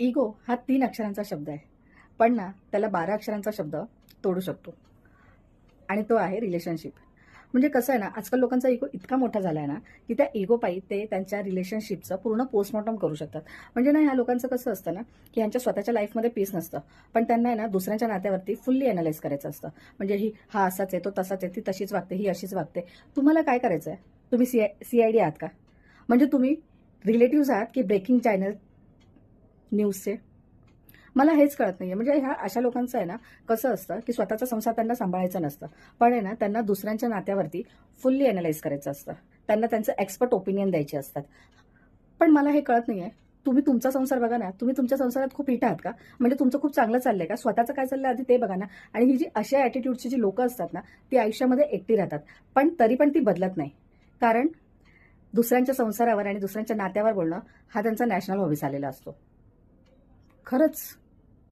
Ego हा 3 अक्षरांचा शब्द आहे. पण ना त्याला 12 अक्षरांचा शब्द तोडू शकतो आणि तो आहे रिलेशनशिप. म्हणजे कसं आहे ना, आजकाल लोकांचा इगो इतका मोठा झाला आहे ना, की त्या इगोपायी ते त्यांच्या रिलेशनशिपचं पूर्ण पोस्टमॉर्टम करू शकतात. म्हणजे ना ह्या लोकांचं कसं असतं ना, की ह्यांच्या स्वतःच्या लाईफमध्ये पीस नसतं. पण त्यांना आहे ना दुसऱ्यांच्या नात्यावरती फुल्ली अॅनलाईज करायचं असतं. म्हणजे हा असाच आहे, तो तसाच आहे, ती तशीच वागते, ही अशीच वागते. तुम्हाला काय करायचं आहे? तुम्ही CID आहात का? म्हणजे तुम्ही रिलेटिव्हज आहात की ब्रेकिंग चॅनल न्यूजचे? मला हेच कळत नाहीये. म्हणजे ह्या अशा लोकांचं आहे ना, कसं असतं, की स्वतःचा संसार त्यांना सांभाळायचा नसतं. पण आहे ना, त्यांना दुसऱ्यांच्या नात्यावरती फुल्ली अॅनलाईज करायचं असतं. त्यांना त्यांचं एक्सपर्ट ओपिनियन द्यायचे असतात. पण मला हे कळत नाहीये, तुम्ही तुमचा संसार बघा ना, तुम्ही तुमच्या संसारात खूप हिट आहात का? म्हणजे तुमचं खूप चांगलं चाललंय का? स्वतःचं काय चाललंय आधी ते बघा ना. आणि ही जी अशा ॲटिट्यूडची जी लोकं असतात ना, ती आयुष्यामध्ये एकटी राहतात. पण तरी पण ती बदलत नाही. कारण दुसऱ्यांच्या संसारावर आणि दुसऱ्यांच्या नात्यावर बोलणं हा त्यांचा नॅशनल हॉबी झालेला असतो. खरंच.